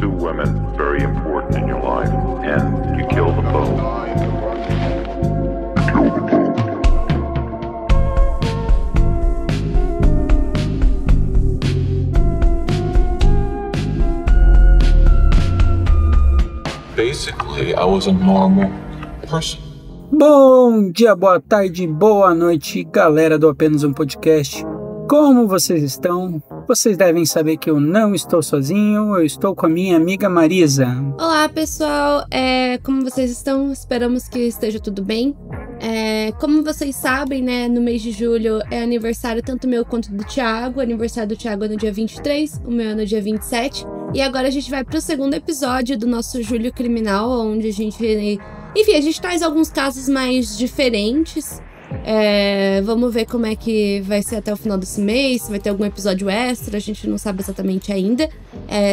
two women very important in your life, and you kill them both. Basically, I was a normal person. Bom dia, boa tarde, boa noite, galera do Apenas um Podcast. Como vocês estão? Vocês devem saber que eu não estou sozinho, eu estou com a minha amiga Marisa. Olá, pessoal. Como vocês estão? Esperamos que esteja tudo bem. Como vocês sabem, né, no mês de julho é aniversário tanto meu quanto do Thiago. O aniversário do Thiago é no dia 23, o meu é no dia 27. E agora a gente vai pro segundo episódio do nosso Julho Criminal, onde a gente traz alguns casos mais diferentes. Vamos ver como é que vai ser até o final desse mês, se vai ter algum episódio extra, a gente não sabe exatamente ainda.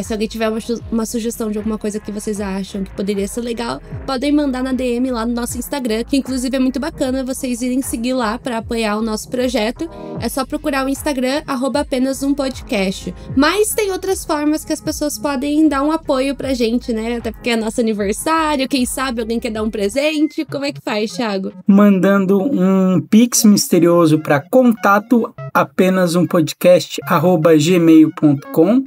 Se alguém tiver uma sugestão de alguma coisa que vocês acham que poderia ser legal, podem mandar na DM lá no nosso Instagram, que inclusive é muito bacana vocês irem seguir lá para apoiar o nosso projeto. É só procurar o Instagram, @apenas-um-podcast. Mas tem outras formas que as pessoas podem dar um apoio pra gente, né? Até porque é nosso aniversário, quem sabe alguém quer dar um presente. Como é que faz, Thiago? Mandando um pix misterioso para contato apenas-um-podcast@gmail.com.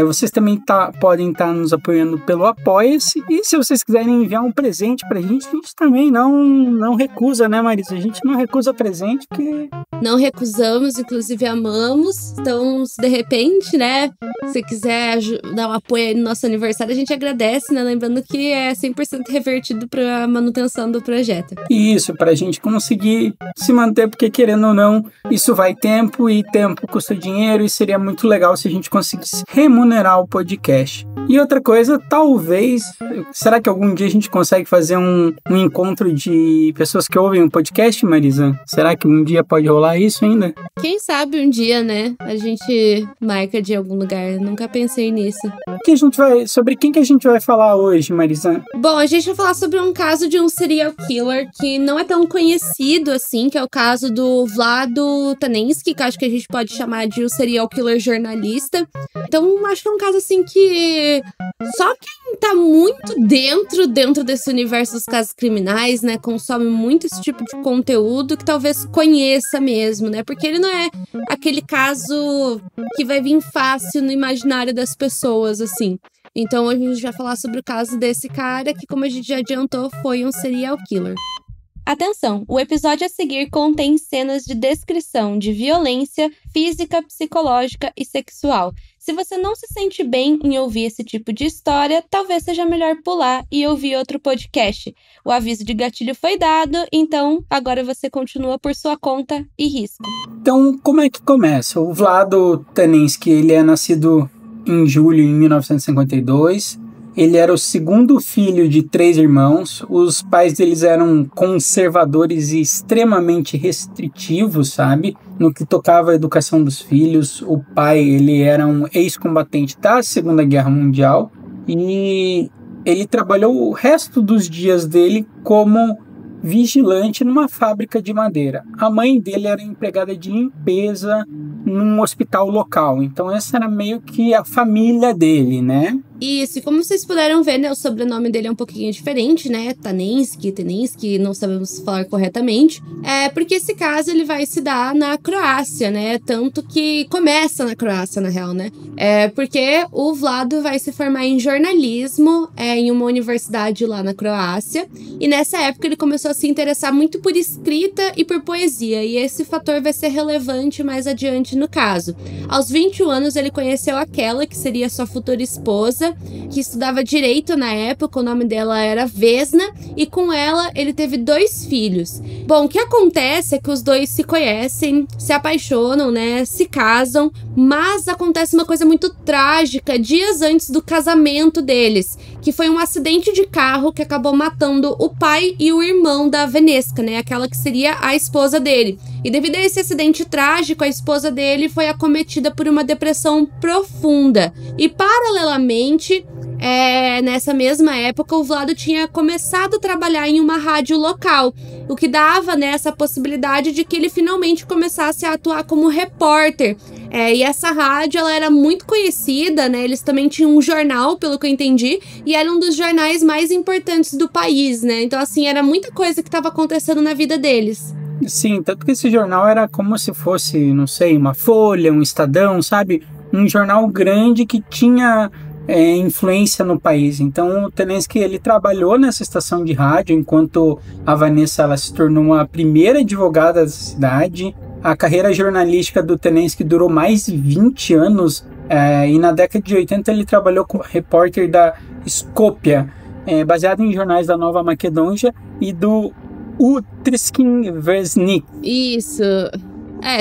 Vocês também podem estar nos apoiando pelo Apoia-se. E se vocês quiserem enviar um presente pra gente, a gente também não recusa, né, Marisa? A gente não recusa presente, porque... Não recusamos, inclusive amamos. Então, se de repente, né, se quiser dar um apoio aí no nosso aniversário, a gente agradece, né? Lembrando que é 100% revertido pra manutenção do projeto. Isso, pra gente conseguir se manter, porque querendo ou não, isso vai tempo e tempo custa dinheiro, e seria muito legal se a gente conseguisse remunerar o podcast. E outra coisa, talvez, será que algum dia a gente consegue fazer um encontro de pessoas que ouvem o podcast, Marisa? Será que um dia pode rolar isso ainda? Quem sabe um dia, né? A gente marca de algum lugar. Nunca pensei nisso. Sobre quem que a gente vai falar hoje, Marisa? Bom, a gente vai falar sobre um caso de um serial killer que não é tão conhecido assim, que é o caso do Vlado Teninsky, que acho que a gente pode chamar de um serial killer jornalista. Então, acho que é um caso assim que só quem tá muito dentro desse universo dos casos criminais, né, consome muito esse tipo de conteúdo, que talvez conheça mesmo, né? Porque ele não é aquele caso que vai vir fácil no imaginário das pessoas, assim. Então, hoje a gente vai falar sobre o caso desse cara que, como a gente já adiantou, foi um serial killer. Atenção, o episódio a seguir contém cenas de descrição de violência física, psicológica e sexual. Se você não se sente bem em ouvir esse tipo de história, talvez seja melhor pular e ouvir outro podcast. O aviso de gatilho foi dado, então agora você continua por sua conta e risco. Então, como é que começa? O Vlado Teninsky, ele é nascido em julho de 1952. Ele era o segundo filho de 3 irmãos. Os pais deles eram conservadores e extremamente restritivos, sabe? No que tocava à educação dos filhos. O pai, ele era um ex-combatente da Segunda Guerra Mundial. E ele trabalhou o resto dos dias dele como vigilante numa fábrica de madeira. A mãe dele era empregada de limpeza num hospital local. Então essa era meio que a família dele, né? Isso, e como vocês puderam ver, né, o sobrenome dele é um pouquinho diferente, né, Teninsky, não sabemos falar corretamente, porque esse caso ele vai se dar na Croácia, né, tanto que começa na Croácia, na real, né, porque o Vlado vai se formar em jornalismo em uma universidade lá na Croácia, e nessa época ele começou a se interessar muito por escrita e por poesia, e esse fator vai ser relevante mais adiante no caso. Aos 21 anos ele conheceu aquela que seria sua futura esposa, que estudava direito na época, o nome dela era Vesna, e com ela ele teve 2 filhos. Bom, o que acontece é que os dois se conhecem, se apaixonam, né, se casam, mas acontece uma coisa muito trágica dias antes do casamento deles, que foi um acidente de carro que acabou matando o pai e o irmão da Veneska, né, aquela que seria a esposa dele. E devido a esse acidente trágico, a esposa dele foi acometida por uma depressão profunda. E paralelamente, nessa mesma época, o Vlado tinha começado a trabalhar em uma rádio local, o que dava, né, essa possibilidade de que ele finalmente começasse a atuar como repórter. E essa rádio, ela era muito conhecida, né? Eles também tinham um jornal, pelo que eu entendi, e era um dos jornais mais importantes do país, né? Então, assim, era muita coisa que estava acontecendo na vida deles. Sim, tanto que esse jornal era como se fosse, não sei, uma Folha, um Estadão, sabe? Um jornal grande que tinha influência no país. Então, o Tenenski, ele trabalhou nessa estação de rádio, enquanto a Vanessa, ela se tornou a primeira advogada da cidade. A carreira jornalística do Tenenski durou mais de 20 anos, e na década de 80 ele trabalhou como repórter da Skopje, baseado em jornais da Nova Macedônia e do Utrski Vesnik. Isso.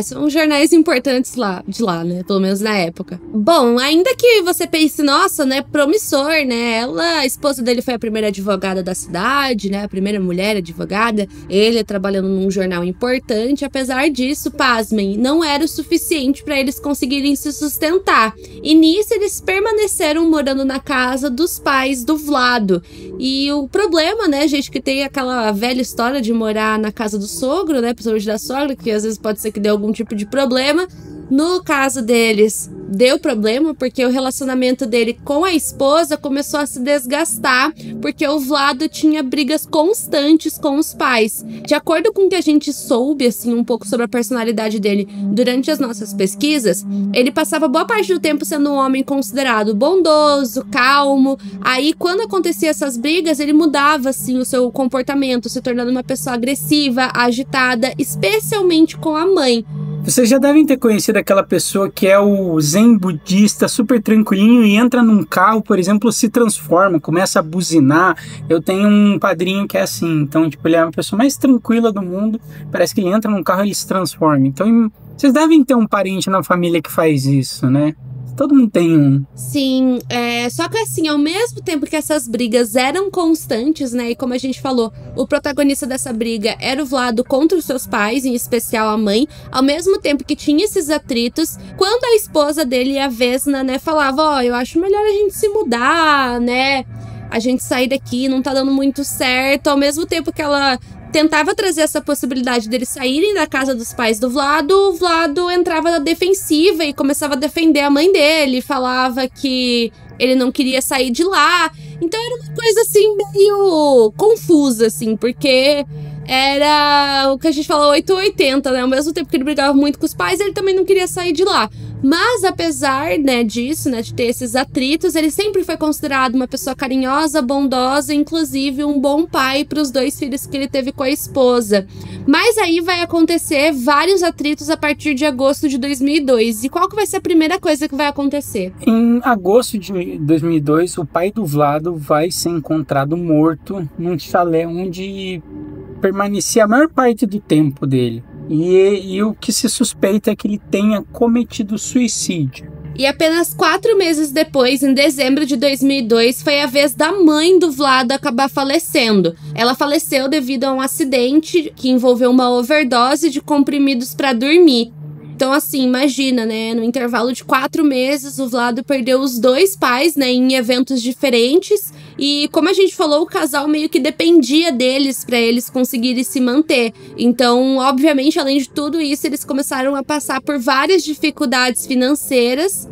São jornais importantes de lá, né? Pelo menos na época. Bom, ainda que você pense, nossa, né? Promissor, né? A esposa dele foi a primeira advogada da cidade, né? A primeira mulher advogada. Ele trabalhando num jornal importante. Apesar disso, pasmem, não era o suficiente para eles conseguirem se sustentar. E nisso, eles permaneceram morando na casa dos pais do Vlado. E o problema, né, gente, que tem aquela velha história de morar na casa do sogro, né? Principalmente da sogra, que às vezes pode ser que dê algum tipo de problema. No caso deles, deu problema porque o relacionamento dele com a esposa começou a se desgastar, porque o Vlado tinha brigas constantes com os pais. De acordo com o que a gente soube, assim, um pouco sobre a personalidade dele durante as nossas pesquisas, ele passava boa parte do tempo sendo um homem considerado bondoso, calmo. Aí, quando acontecia essas brigas, ele mudava, assim, o seu comportamento, se tornando uma pessoa agressiva, agitada, especialmente com a mãe. Vocês já devem ter conhecido aquela pessoa que é o zen budista, super tranquilinho, e entra num carro, por exemplo, se transforma, começa a buzinar. Eu tenho um padrinho que é assim, então, tipo, ele é a pessoa mais tranquila do mundo, parece que ele entra num carro e ele se transforma. Então, vocês devem ter um parente na família que faz isso, né? Todo mundo tem um. Sim, só que assim, ao mesmo tempo que essas brigas eram constantes, né? E como a gente falou, o protagonista dessa briga era o Vlado contra os seus pais, em especial a mãe. Ao mesmo tempo que tinha esses atritos, quando a esposa dele, a Vesna, né, falava, eu acho melhor a gente se mudar, né? A gente sair daqui, não tá dando muito certo. Ao mesmo tempo que ela tentava trazer essa possibilidade deles saírem da casa dos pais do Vlado, o Vlado entrava na defensiva e começava a defender a mãe dele, falava que ele não queria sair de lá. Então era uma coisa assim meio confusa, assim, porque era o que a gente fala 880, né? Ao mesmo tempo que ele brigava muito com os pais, ele também não queria sair de lá. Mas apesar, né, disso, né, de ter esses atritos, ele sempre foi considerado uma pessoa carinhosa, bondosa, inclusive um bom pai para os 2 filhos que ele teve com a esposa. Mas aí vai acontecer vários atritos a partir de agosto de 2002. E qual que vai ser a primeira coisa que vai acontecer? Em agosto de 2002, o pai do Vlado vai ser encontrado morto num chalé onde permanecia a maior parte do tempo dele. E o que se suspeita é que ele tenha cometido suicídio. E apenas 4 meses depois, em dezembro de 2002, foi a vez da mãe do Vlado acabar falecendo. Ela faleceu devido a um acidente que envolveu uma overdose de comprimidos para dormir. Então, assim, imagina, né? No intervalo de 4 meses, o Vlado perdeu os 2 pais, né? Em eventos diferentes. E, como a gente falou, o casal meio que dependia deles para eles conseguirem se manter. Então, obviamente, além de tudo isso, eles começaram a passar por várias dificuldades financeiras.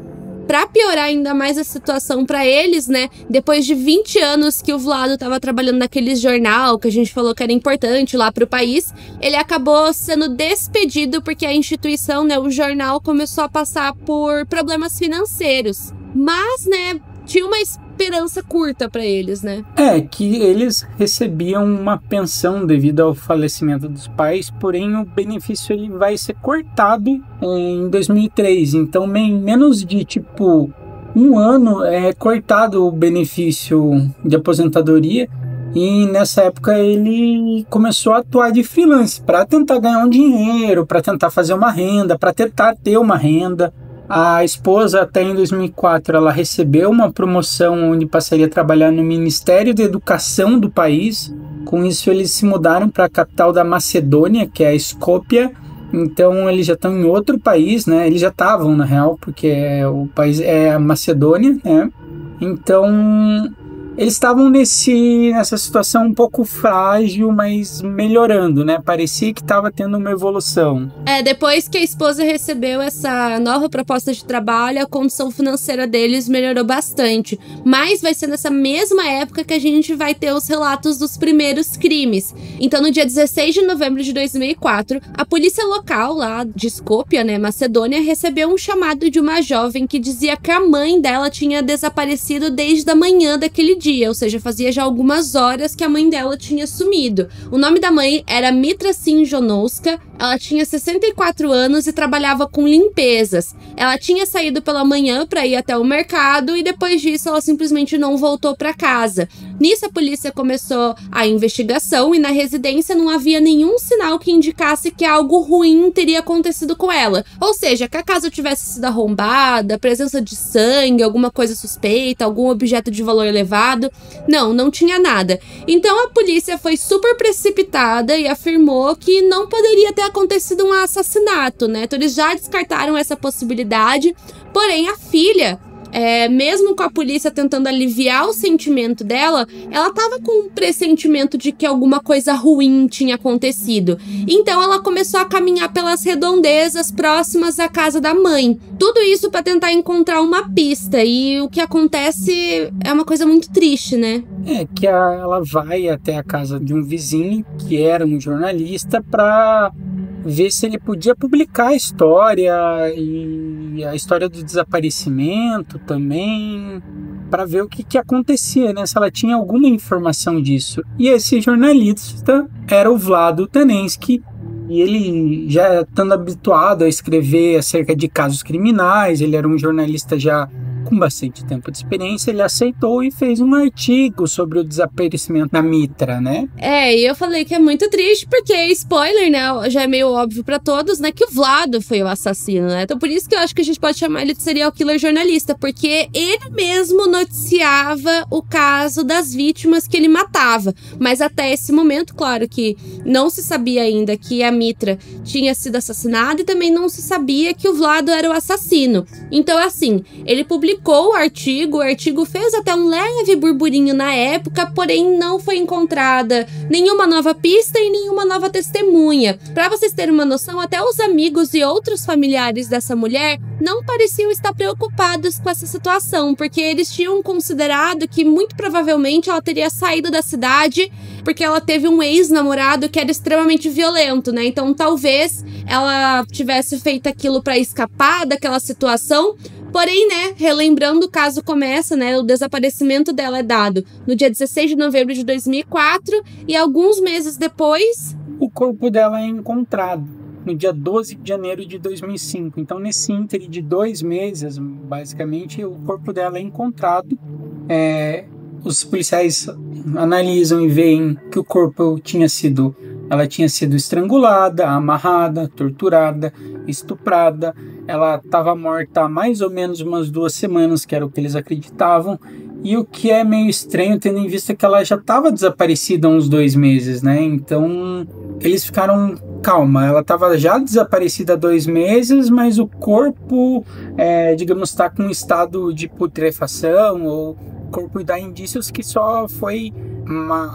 Pra piorar ainda mais a situação pra eles, né? Depois de 20 anos que o Vlado tava trabalhando naquele jornal que a gente falou que era importante lá pro país, ele acabou sendo despedido porque a instituição, né, o jornal, começou a passar por problemas financeiros. Mas, né, tinha uma esperança curta pra eles, né? Que eles recebiam uma pensão devido ao falecimento dos pais, porém o benefício ele vai ser cortado em 2003. Então, menos de, tipo, 1 ano é cortado o benefício de aposentadoria. E nessa época ele começou a atuar de freelance para tentar ganhar um dinheiro, para tentar fazer uma renda, para tentar ter uma renda. A esposa, até em 2004, ela recebeu uma promoção onde passaria a trabalhar no Ministério da Educação do país. Com isso, eles se mudaram para a capital da Macedônia, que é a Skopje. Então eles já estão em outro país, né? Eles já estavam, na real, porque o país é a Macedônia, né? Então eles estavam nessa situação um pouco frágil, mas melhorando, né? Parecia que estava tendo uma evolução. Depois que a esposa recebeu essa nova proposta de trabalho, a condição financeira deles melhorou bastante. Mas vai ser nessa mesma época que a gente vai ter os relatos dos primeiros crimes. Então, no dia 16 de novembro de 2004, a polícia local lá de Skopje, né, Macedônia, recebeu um chamado de uma jovem que dizia que a mãe dela tinha desaparecido desde a manhã daquele dia. Ou seja, fazia já algumas horas que a mãe dela tinha sumido. O nome da mãe era Mitra Sinjonowska, ela tinha 64 anos e trabalhava com limpezas. Ela tinha saído pela manhã para ir até o mercado e depois disso ela simplesmente não voltou para casa. Nisso a polícia começou a investigação e na residência não havia nenhum sinal que indicasse que algo ruim teria acontecido com ela. Ou seja, que a casa tivesse sido arrombada, presença de sangue, alguma coisa suspeita, algum objeto de valor elevado. Não tinha nada. Então a polícia foi super precipitada e afirmou que não poderia ter acontecido um assassinato, né? Então eles já descartaram essa possibilidade. Porém, a filha, mesmo com a polícia tentando aliviar o sentimento dela, ela tava com um pressentimento de que alguma coisa ruim tinha acontecido. Então ela começou a caminhar pelas redondezas próximas à casa da mãe. Tudo isso para tentar encontrar uma pista. E o que acontece é uma coisa muito triste, né? Ela vai até a casa de um vizinho que era um jornalista para ver se ele podia publicar a história e a história do desaparecimento também, para ver o que acontecia, né? Se ela tinha alguma informação disso. E esse jornalista era o Vlado Tenenski, e ele já estando habituado a escrever acerca de casos criminais, ele era um jornalista já com bastante tempo de experiência, ele aceitou e fez um artigo sobre o desaparecimento da Mitra, né? E eu falei que é muito triste, porque, spoiler, né, já é meio óbvio pra todos, né, que o Vlado foi o assassino, né? Então por isso que eu acho que a gente pode chamar ele de serial killer jornalista, porque ele mesmo noticiava o caso das vítimas que ele matava. Mas até esse momento, claro que não se sabia ainda que a Mitra tinha sido assassinada e também não se sabia que o Vlado era o assassino. Então, assim, ele publicou o artigo fez até um leve burburinho na época, porém não foi encontrada nenhuma nova pista e nenhuma nova testemunha. Para vocês terem uma noção, até os amigos e outros familiares dessa mulher não pareciam estar preocupados com essa situação, porque eles tinham considerado que muito provavelmente ela teria saído da cidade porque ela teve um ex-namorado que era extremamente violento, né? Então talvez ela tivesse feito aquilo para escapar daquela situação. Porém, né, relembrando, o caso começa, né, o desaparecimento dela é dado no dia 16 de novembro de 2004 e alguns meses depois... O corpo dela é encontrado no dia 12 de janeiro de 2005. Então, nesse ínterim de 2 meses, basicamente, o corpo dela é encontrado. Os policiais analisam e veem que o corpo ela tinha sido estrangulada, amarrada, torturada, estuprada. Ela estava morta há mais ou menos umas 2 semanas, que era o que eles acreditavam. E o que é meio estranho, tendo em vista que ela já estava desaparecida há uns 2 meses, né? Então, eles ficaram... Calma, ela estava já desaparecida há 2 meses, mas o corpo, digamos, está com um estado de putrefação, ou o corpo dá indícios que só foi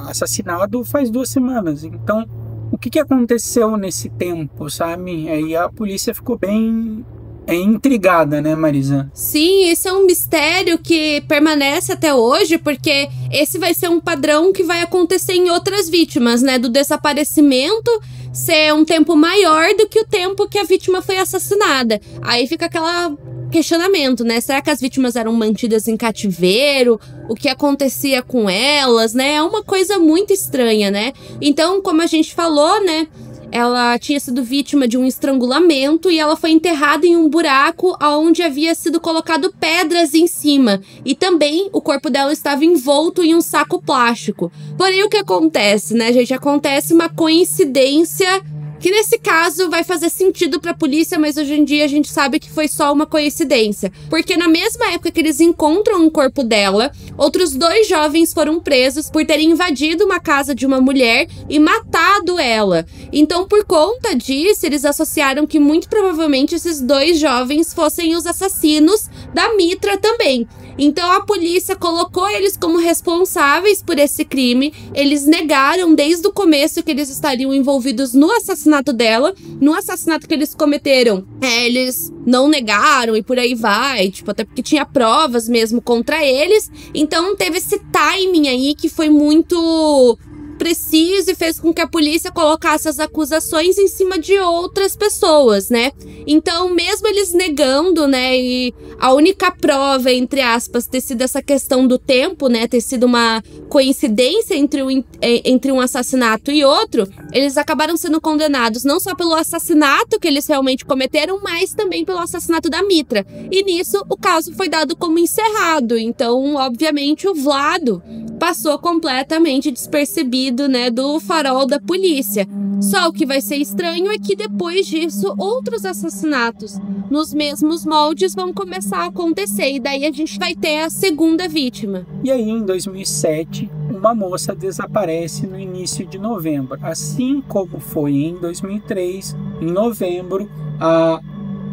assassinado faz 2 semanas. Então, o que aconteceu nesse tempo, sabe? Aí a polícia ficou bem intrigada, né, Marisa? Sim, isso é um mistério que permanece até hoje, porque esse vai ser um padrão que vai acontecer em outras vítimas, né? Do desaparecimento ser um tempo maior do que o tempo que a vítima foi assassinada. Aí fica aquela questionamento, né? Será que as vítimas eram mantidas em cativeiro? O que acontecia com elas, né? É uma coisa muito estranha, né? Então, como a gente falou, né? Ela tinha sido vítima de um estrangulamento e ela foi enterrada em um buraco onde havia sido colocado pedras em cima. E também o corpo dela estava envolto em um saco plástico. Porém, o que acontece, né, gente? Acontece uma coincidência Que nesse caso vai fazer sentido pra polícia, mas hoje em dia a gente sabe que foi só uma coincidência. Porque na mesma época que eles encontram o corpo dela, outros 2 jovens foram presos por terem invadido uma casa de uma mulher e matado ela. Então, por conta disso, eles associaram que muito provavelmente esses 2 jovens fossem os assassinos da Mitra também. Então a polícia colocou eles como responsáveis por esse crime. Eles negaram desde o começo que eles estariam envolvidos no assassinato dela. No assassinato que eles cometeram, eles não negaram e por aí vai. Tipo, até porque tinha provas mesmo contra eles. Então teve esse timing aí que foi muito preciso e fez com que a polícia colocasse as acusações em cima de outras pessoas, né? Então, mesmo eles negando, né, e a única prova, entre aspas, ter sido essa questão do tempo, né, ter sido uma coincidência entre um assassinato e outro, eles acabaram sendo condenados não só pelo assassinato que eles realmente cometeram, mas também pelo assassinato da Mitra. E nisso, o caso foi dado como encerrado. Então, obviamente, o Vlado passou completamente despercebido, né, do farol da polícia. Só o que vai ser estranho é que depois disso, outros assassinatos nos mesmos moldes vão começar a acontecer. E daí a gente vai ter a segunda vítima. E aí, em 2007, uma moça desaparece no início de novembro. Assim como foi em 2003, em novembro, a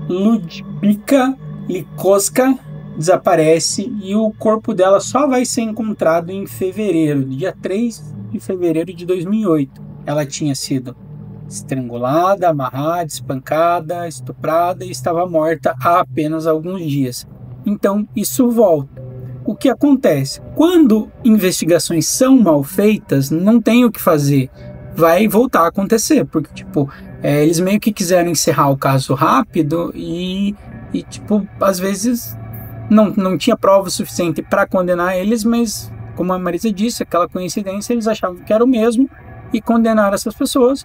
Ludmila Likoska desaparece e o corpo dela só vai ser encontrado em fevereiro, dia 3 de fevereiro de 2008. Ela tinha sido estrangulada, amarrada, espancada, estuprada e estava morta há apenas alguns dias. Então, isso volta. O que acontece? Quando investigações são mal feitas, não tem o que fazer. Vai voltar a acontecer, porque, tipo, eles meio que quiseram encerrar o caso rápido e tipo, às vezes não tinha prova suficiente para condenar eles, mas, como a Marisa disse, aquela coincidência, eles achavam que era o mesmo e condenaram essas pessoas.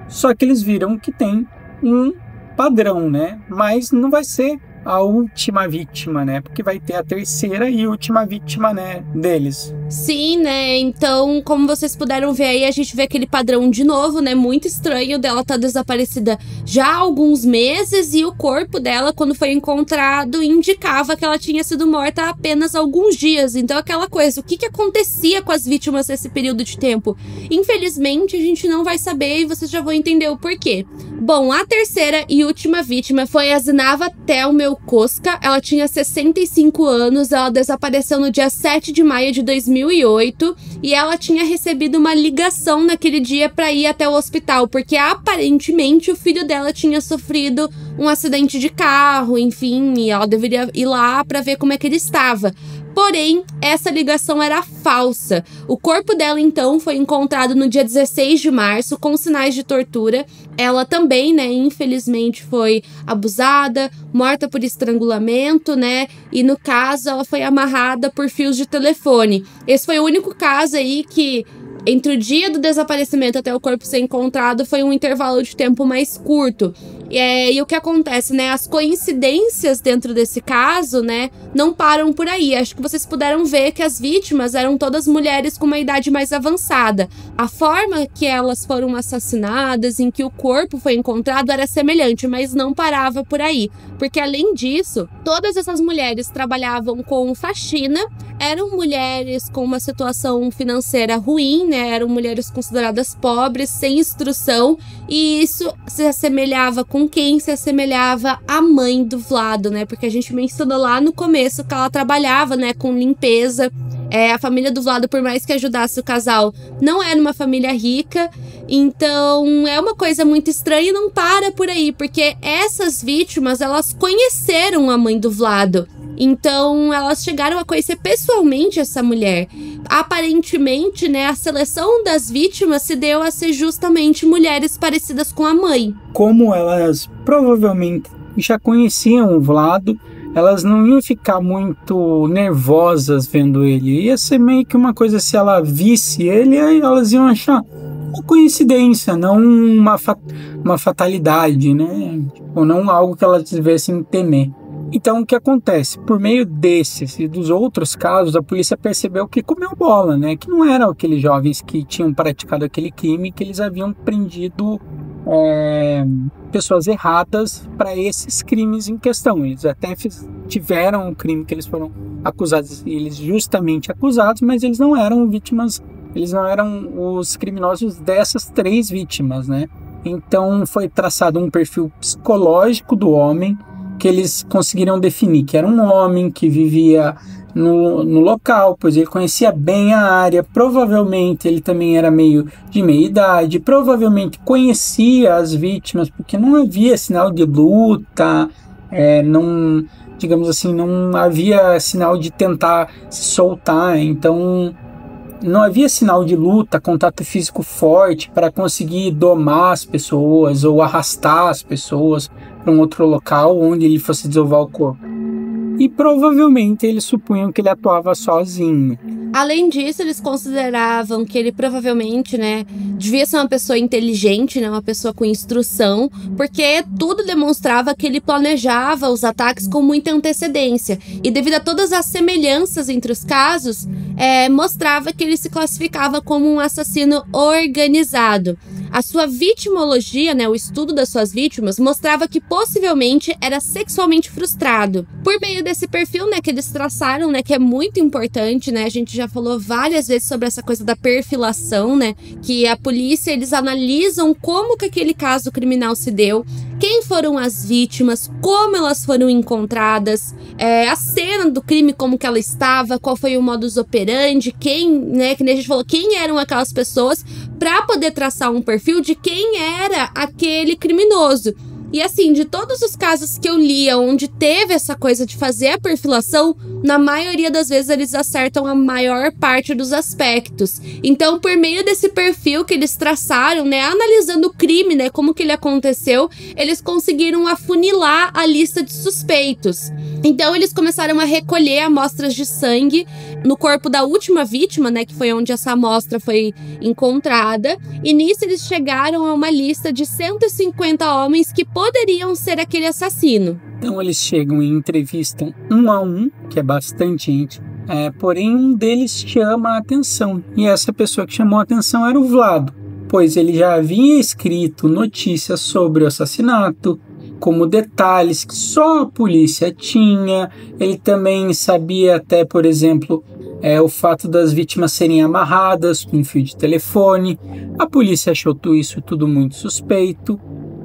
Só que eles viram que tem um padrão, né? Mas não vai ser a última vítima, né? Porque vai ter a terceira e última vítima, né, deles. Sim, né? Então, como vocês puderam ver aí, a gente vê aquele padrão de novo, né? Muito estranho dela tá desaparecida já há alguns meses e o corpo dela, quando foi encontrado, indicava que ela tinha sido morta há apenas alguns dias. Então, aquela coisa, o que acontecia com as vítimas nesse período de tempo? Infelizmente, a gente não vai saber e vocês já vão entender o porquê. Bom, a terceira e última vítima foi a Zinava Telmelkoska. Ela tinha 65 anos, ela desapareceu no dia 7 de maio de 2008 e ela tinha recebido uma ligação naquele dia para ir até o hospital, porque aparentemente o filho dela tinha sofrido um acidente de carro, enfim, e ela deveria ir lá para ver como é que ele estava. Porém, essa ligação era falsa. O corpo dela, então, foi encontrado no dia 16 de março, com sinais de tortura. Ela também, né, infelizmente foi abusada, morta por estrangulamento, né, e no caso ela foi amarrada por fios de telefone. Esse foi o único caso aí que, entre o dia do desaparecimento até o corpo ser encontrado, foi um intervalo de tempo mais curto. E o que acontece, né? As coincidências dentro desse caso, né, não param por aí. Acho que vocês puderam ver que as vítimas eram todas mulheres com uma idade mais avançada. A forma que elas foram assassinadas, em que o corpo foi encontrado, era semelhante, mas não parava por aí. Porque, além disso, todas essas mulheres trabalhavam com faxina, eram mulheres com uma situação financeira ruim, né? Eram mulheres consideradas pobres, sem instrução, e isso se assemelhava com quem se assemelhava à mãe do Vlado, né? Porque a gente mencionou lá no começo que ela trabalhava, né, com limpeza. A família do Vlado, por mais que ajudasse o casal, não era uma família rica. Então, é uma coisa muito estranha e não para por aí, porque essas vítimas, elas conheceram a mãe do Vlado. Então, elas chegaram a conhecer pessoalmente essa mulher. Aparentemente, né, a seleção das vítimas se deu a ser justamente mulheres parecidas com a mãe. Como elas provavelmente já conheciam o Vlado, elas não iam ficar muito nervosas vendo ele. Ia ser meio que uma coisa, se ela visse ele, aí elas iam achar uma coincidência, não uma fatalidade, né? Ou não algo que elas tivessem temer. Então, o que acontece? Por meio desses e dos outros casos, a polícia percebeu que comeu bola, né? Que não eram aqueles jovens que tinham praticado aquele crime, que eles haviam prendido pessoas erradas para esses crimes em questão. Eles até tiveram o crime que eles foram acusados, eles justamente acusados, mas eles não eram vítimas, eles não eram os criminosos dessas 3 vítimas, né? Então foi traçado um perfil psicológico do homem, que eles conseguiram definir que era um homem que vivia no local, pois ele conhecia bem a área, provavelmente ele também era meio de meia idade, provavelmente conhecia as vítimas, porque não havia sinal de luta, não, digamos assim, não havia sinal de tentar se soltar, então não havia sinal de luta, contato físico forte para conseguir domar as pessoas ou arrastar as pessoas para um outro local onde ele fosse desovar o corpo. E provavelmente eles supunham que ele atuava sozinho. Além disso, eles consideravam que ele provavelmente, né, devia ser uma pessoa inteligente, né, uma pessoa com instrução, porque tudo demonstrava que ele planejava os ataques com muita antecedência. E devido a todas as semelhanças entre os casos, mostrava que ele se classificava como um assassino organizado. A sua vitimologia, né, o estudo das suas vítimas, mostrava que possivelmente era sexualmente frustrado. Por meio desse perfil, né, que eles traçaram, né, que é muito importante, né, a gente já falou várias vezes sobre essa coisa da perfilação, né, que a polícia, eles analisam como que aquele caso criminal se deu, quem foram as vítimas, como elas foram encontradas, a cena do crime, como que ela estava, qual foi o modus operandi, quem, né, que nem a gente falou, quem eram aquelas pessoas, para poder traçar um perfil de quem era aquele criminoso. E assim, de todos os casos que eu lia onde teve essa coisa de fazer a perfilação, na maioria das vezes eles acertam a maior parte dos aspectos. Então, por meio desse perfil que eles traçaram, né, analisando o crime, né, como que ele aconteceu, eles conseguiram afunilar a lista de suspeitos. Então, eles começaram a recolher amostras de sangue no corpo da última vítima, né, que foi onde essa amostra foi encontrada. E nisso eles chegaram a uma lista de 150 homens que poderiam ser aquele assassino. Então eles chegam e entrevistam um a um, que é bastante gente, porém um deles chama a atenção. E essa pessoa que chamou a atenção era o Vlado, pois ele já havia escrito notícias sobre o assassinato, como detalhes que só a polícia tinha. Ele também sabia até, por exemplo, o fato das vítimas serem amarradas com um fio de telefone. A polícia achou isso tudo muito suspeito.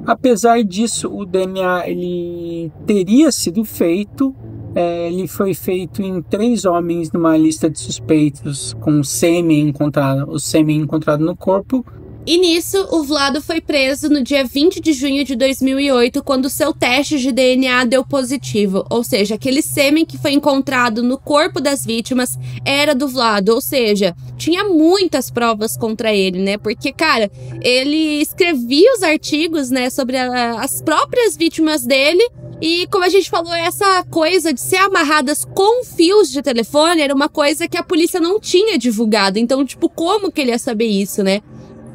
Apesar disso, o DNA ele teria sido feito. Ele foi feito em 3 homens numa lista de suspeitos com o sêmen encontrado no corpo. E nisso, o Vlado foi preso no dia 20 de junho de 2008, quando seu teste de DNA deu positivo. Ou seja, aquele sêmen que foi encontrado no corpo das vítimas era do Vlado. Ou seja, tinha muitas provas contra ele, né? Porque, cara, ele escrevia os artigos, né, sobre as próprias vítimas dele. E como a gente falou, essa coisa de ser amarradas com fios de telefone era uma coisa que a polícia não tinha divulgado. Então, tipo, como que ele ia saber isso, né?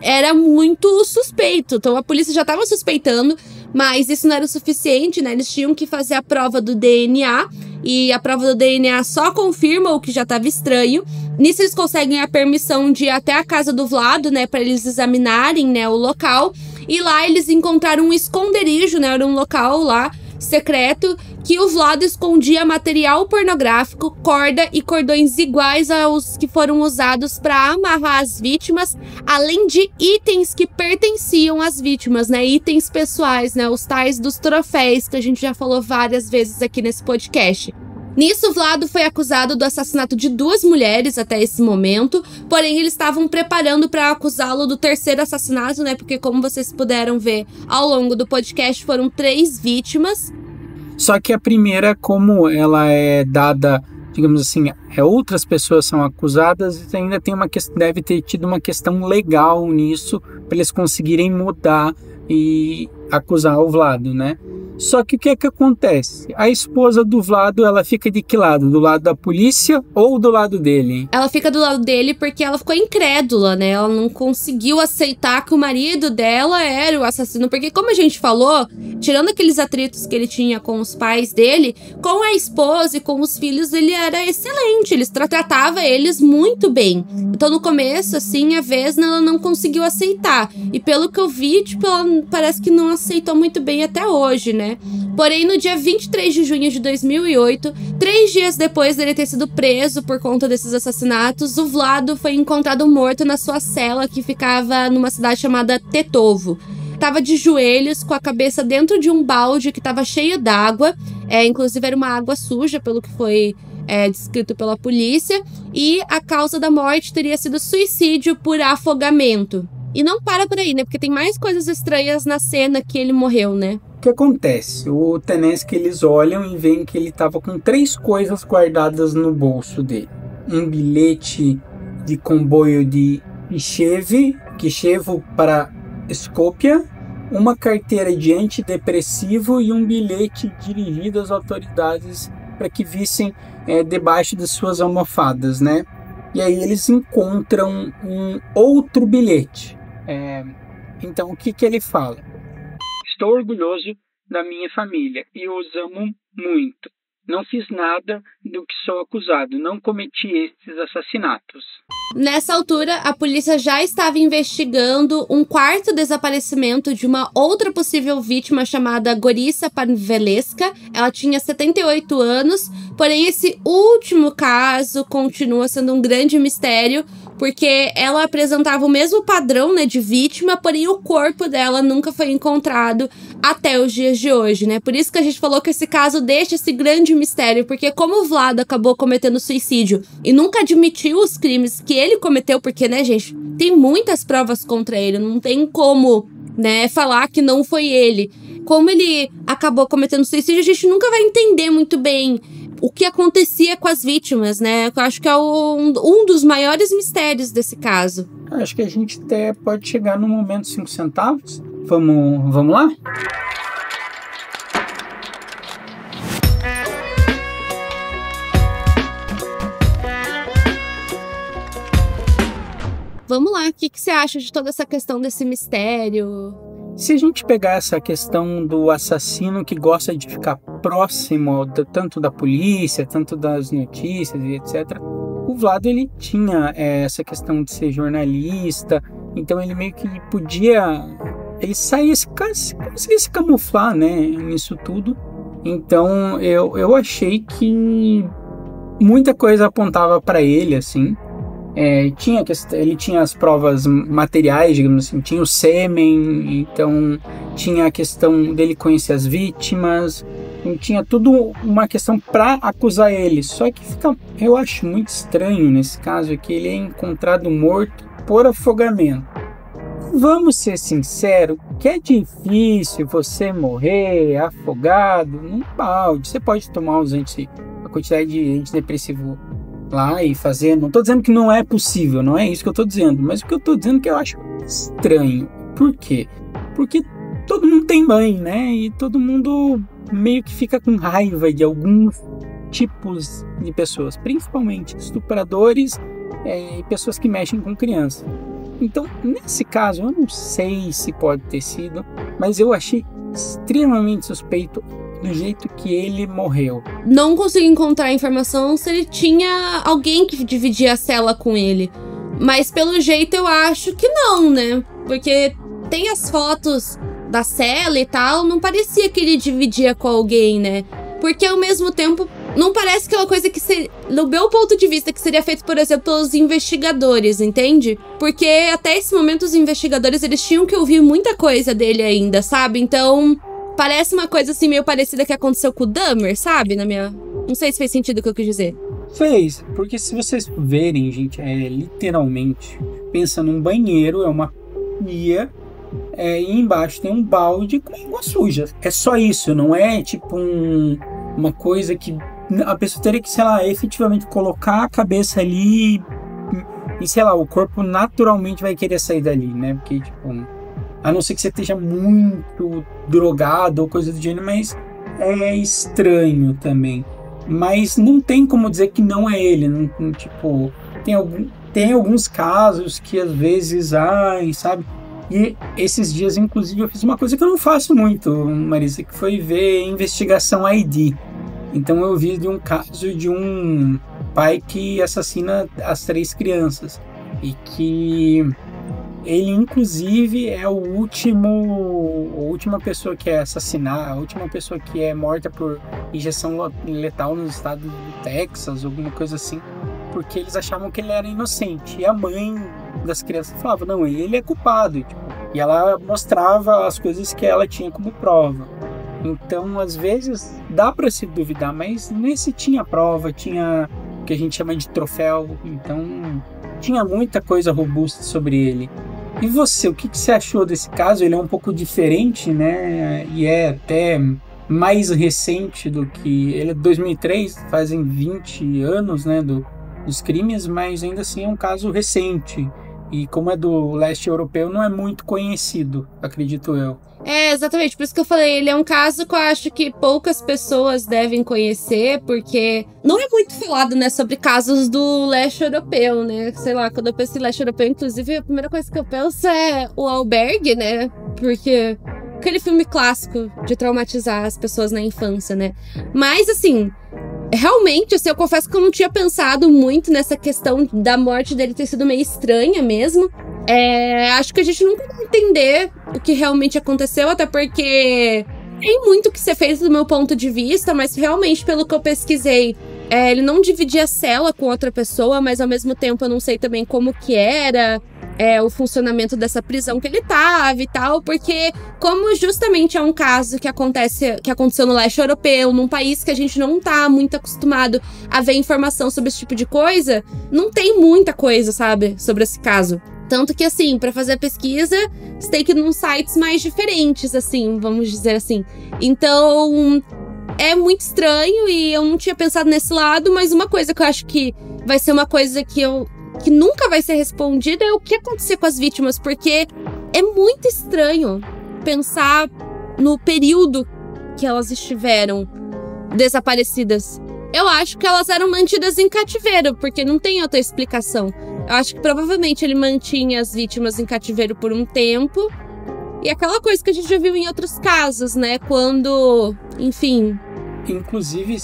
Era muito suspeito. Então a polícia já estava suspeitando, mas isso não era o suficiente, né? Eles tinham que fazer a prova do DNA, e a prova do DNA só confirma o que já estava estranho. Nisso eles conseguem a permissão de ir até a casa do Vlado, né, para eles examinarem, né, o local. E lá eles encontraram um esconderijo, né? Era um local lá secreto que o Vlado escondia material pornográfico, corda e cordões iguais aos que foram usados para amarrar as vítimas, além de itens que pertenciam às vítimas, né? Itens pessoais, né? Os tais dos troféus que a gente já falou várias vezes aqui nesse podcast. Nisso, o Vlado foi acusado do assassinato de 2 mulheres até esse momento, porém eles estavam preparando para acusá-lo do 3º assassinato, né? Porque como vocês puderam ver ao longo do podcast, foram 3 vítimas. Só que a primeira, como ela é dada, digamos assim, outras pessoas são acusadas, ainda tem deve ter tido uma questão legal nisso, para eles conseguirem mudar e acusar o Vlado, né? Só que o que é que acontece? A esposa do Vlado, ela fica de que lado? Do lado da polícia ou do lado dele? Ela fica do lado dele porque ela ficou incrédula, né? Ela não conseguiu aceitar que o marido dela era o assassino. Porque, como a gente falou, tirando aqueles atritos que ele tinha com os pais dele, com a esposa e com os filhos, ele era excelente. Ele tratava eles muito bem. Então, no começo, assim, a Vesna, ela não conseguiu aceitar. E pelo que eu vi, tipo, ela parece que não aceitou muito bem até hoje, né? Porém, no dia 23 de junho de 2008, 3 dias depois dele ter sido preso por conta desses assassinatos, o Vlado foi encontrado morto na sua cela, que ficava numa cidade chamada Tetovo. Tava de joelhos, com a cabeça dentro de um balde que estava cheio d'água. Inclusive, era uma água suja, pelo que foi descrito pela polícia. E a causa da morte teria sido suicídio por afogamento. E não para por aí, né? Porque tem mais coisas estranhas na cena que ele morreu, né? O que acontece? O Tenenski, eles olham e veem que ele estava com 3 coisas guardadas no bolso dele. Um bilhete de comboio de Kishevo para Skopje, uma carteira de antidepressivo e um bilhete dirigido às autoridades para que vissem debaixo das suas almofadas, né? E aí eles encontram um outro bilhete. Então o que ele fala? Estou orgulhoso da minha família e os amo muito. Não fiz nada do que sou acusado. Não cometi esses assassinatos. Nessa altura, a polícia já estava investigando um quarto desaparecimento de uma outra possível vítima chamada Gorissa Panveleska. Ela tinha 78 anos, porém esse último caso continua sendo um grande mistério, porque ela apresentava o mesmo padrão, né, de vítima, porém o corpo dela nunca foi encontrado até os dias de hoje, né? Por isso que a gente falou que esse caso deixa esse grande mistério, porque como o Vlado acabou cometendo suicídio e nunca admitiu os crimes que ele cometeu, porque, né, gente, tem muitas provas contra ele, não tem como, né, falar que não foi ele. Como ele acabou cometendo suicídio, a gente nunca vai entender muito bem o que acontecia com as vítimas, né? Eu acho que é um dos maiores mistérios desse caso. Acho que a gente até pode chegar no momento 5 centavos. Vamos lá? Vamos lá, o que você acha de toda essa questão desse mistério? Se a gente pegar essa questão do assassino que gosta de ficar próximo tanto da polícia, tanto das notícias e etc., o Vlado, ele tinha essa questão de ser jornalista, então ele meio que podia... Ele conseguia se camuflar, né, nisso tudo. Então eu achei que muita coisa apontava para ele, assim. Ele tinha as provas materiais, digamos assim, tinha o sêmen, então tinha a questão dele conhecer as vítimas, tinha tudo uma questão para acusar ele. Só que eu acho muito estranho nesse caso que ele é encontrado morto por afogamento. Vamos ser sinceros, que é difícil você morrer afogado num balde. Você pode tomar a quantidade de antidepressivo lá e fazer. Não tô dizendo que não é possível, não é isso que eu tô dizendo, mas o que eu tô dizendo é que eu acho estranho. Por quê? Porque todo mundo tem mãe, né? E todo mundo meio que fica com raiva de alguns tipos de pessoas, principalmente estupradores e pessoas que mexem com criança. Então, nesse caso, eu não sei se pode ter sido, mas eu achei extremamente suspeito do jeito que ele morreu. Não consegui encontrar informação se ele tinha alguém que dividia a cela com ele. Mas pelo jeito eu acho que não, né? Porque tem as fotos da cela e tal, não parecia que ele dividia com alguém, né? Porque ao mesmo tempo, não parece aquela coisa que seria, no meu ponto de vista, que seria feito, por exemplo, pelos investigadores, entende? Porque até esse momento os investigadores, eles tinham que ouvir muita coisa dele ainda, sabe? Então... parece uma coisa assim meio parecida que aconteceu com o Dahmer, sabe? Não sei se fez sentido o que eu quis dizer. Fez, porque se vocês verem, gente, literalmente, pensa num banheiro, é uma pia, e embaixo tem um balde com água suja. É só isso, não é tipo uma coisa que a pessoa teria que, sei lá, efetivamente colocar a cabeça ali e, sei lá, o corpo naturalmente vai querer sair dali, né? Porque, tipo... A não ser que você esteja muito drogado ou coisa do gênero, mas é estranho também. Mas não tem como dizer que não é ele. Não, tipo, tem alguns casos que às vezes, sabe? E esses dias, inclusive, eu fiz uma coisa que eu não faço muito, Marisa, que foi ver Investigação ID. Então eu vi de um caso de um pai que assassina as 3 crianças. E que ele, inclusive, é a última pessoa que é assassinada, a última pessoa que é morta por injeção letal nos estados do Texas, alguma coisa assim, porque eles achavam que ele era inocente. E a mãe das crianças falava, não, ele é culpado. E ela mostrava as coisas que ela tinha como prova. Então, às vezes, dá para se duvidar, mas nesse tinha prova, tinha o que a gente chama de troféu, então tinha muita coisa robusta sobre ele. E você, o que você achou desse caso? Ele é um pouco diferente, né? E é até mais recente do que... Ele é de 2003, fazem 20 anos, né, dos crimes, mas ainda assim é um caso recente. E como é do leste europeu, não é muito conhecido, acredito eu. É, exatamente, por isso que eu falei, ele é um caso que eu acho que poucas pessoas devem conhecer, porque não é muito falado, né, sobre casos do leste europeu, né, sei lá, quando eu penso em leste europeu, inclusive, a primeira coisa que eu penso é o Albergue, né, porque aquele filme clássico de traumatizar as pessoas na infância, né, mas assim... Realmente, assim, eu confesso que eu não tinha pensado muito nessa questão da morte dele ter sido meio estranha mesmo. Acho que a gente nunca vai entender o que realmente aconteceu, até porque tem muito que ser feito do meu ponto de vista, mas realmente, pelo que eu pesquisei, ele não dividia cela com outra pessoa, mas ao mesmo tempo eu não sei também como que era o funcionamento dessa prisão que ele tava e tal, porque como justamente é um caso que aconteceu no leste europeu, num país que a gente não tá muito acostumado a ver informação sobre esse tipo de coisa, não tem muita coisa, sabe, sobre esse caso. Tanto que, assim, pra fazer a pesquisa, você tem que ir num sites mais diferentes, assim, vamos dizer assim. Então, é muito estranho e eu não tinha pensado nesse lado, mas uma coisa que eu acho que vai ser uma coisa que nunca vai ser respondida é o que aconteceu com as vítimas, porque é muito estranho pensar no período que elas estiveram desaparecidas. Eu acho que elas eram mantidas em cativeiro, porque não tem outra explicação. Eu acho que provavelmente ele mantinha as vítimas em cativeiro por um tempo. E aquela coisa que a gente já viu em outros casos, né? Quando, enfim... Inclusive,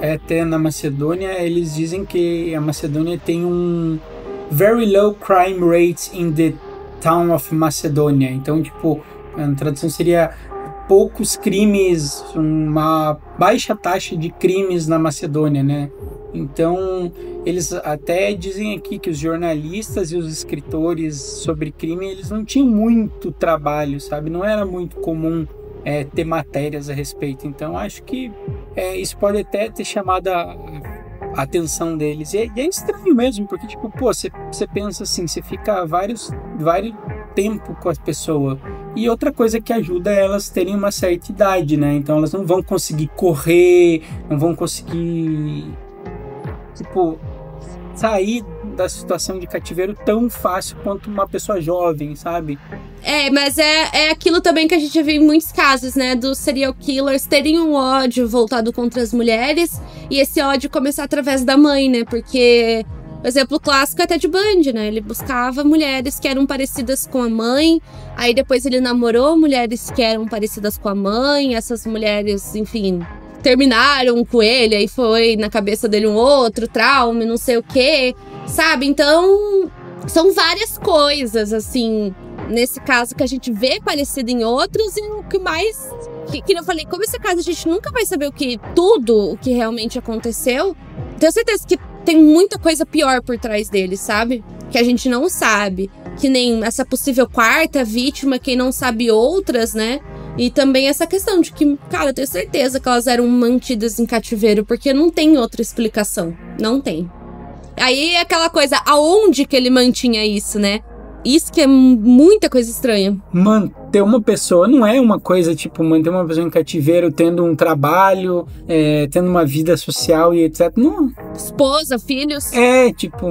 até na Macedônia, eles dizem que a Macedônia tem um very low crime rate in the town of Macedonia. Então, tipo, a tradução seria poucos crimes, uma baixa taxa de crimes na Macedônia, né? Então, eles até dizem aqui que os jornalistas e os escritores sobre crime, eles não tinham muito trabalho, sabe? Não era muito comum ter matérias a respeito. Então, acho que isso pode até ter chamado a atenção deles. E é estranho mesmo, porque, tipo, pô, você pensa assim, você fica vários tempo com as pessoas. E outra coisa que ajuda é elas terem uma certa idade, né? Então, elas não vão conseguir correr, não vão conseguir... tipo, sair da situação de cativeiro tão fácil quanto uma pessoa jovem, sabe? Mas é aquilo também que a gente vê em muitos casos, né? Dos serial killers terem um ódio voltado contra as mulheres e esse ódio começar através da mãe, né? Porque o exemplo clássico é Ted Bundy, né? Ele buscava mulheres que eram parecidas com a mãe, aí depois ele namorou mulheres que eram parecidas com a mãe, essas mulheres, enfim... terminaram com ele, aí foi na cabeça dele um outro trauma, não sei o quê, sabe? Então, são várias coisas, assim, nesse caso que a gente vê parecido em outros, e o que mais... Que eu falei, como esse caso a gente nunca vai saber o que realmente aconteceu, tenho certeza que tem muita coisa pior por trás dele, sabe? Que a gente não sabe. Que nem essa possível quarta vítima, quem não sabe outras, né? E também essa questão de que, cara, eu tenho certeza que elas eram mantidas em cativeiro, porque não tem outra explicação. Não tem. Aí é aquela coisa, aonde que ele mantinha isso, né? Isso que é muita coisa estranha. Manter uma pessoa não é uma coisa, tipo, manter uma pessoa em cativeiro tendo um trabalho, tendo uma vida social e etc. Não. Esposa, filhos. Tipo,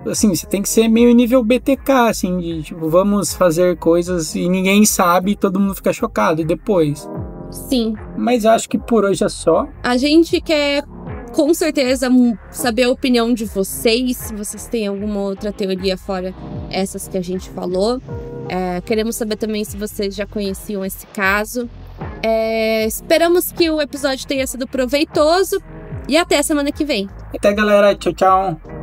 assim, você tem que ser meio nível BTK, assim, de, tipo, vamos fazer coisas e ninguém sabe e todo mundo fica chocado. E depois? Sim. Mas acho que por hoje é só. A gente quer, com certeza, saber a opinião de vocês, se vocês têm alguma outra teoria fora essas que a gente falou. Queremos saber também se vocês já conheciam esse caso. Esperamos que o episódio tenha sido proveitoso e até semana que vem. Até, galera. Tchau, tchau.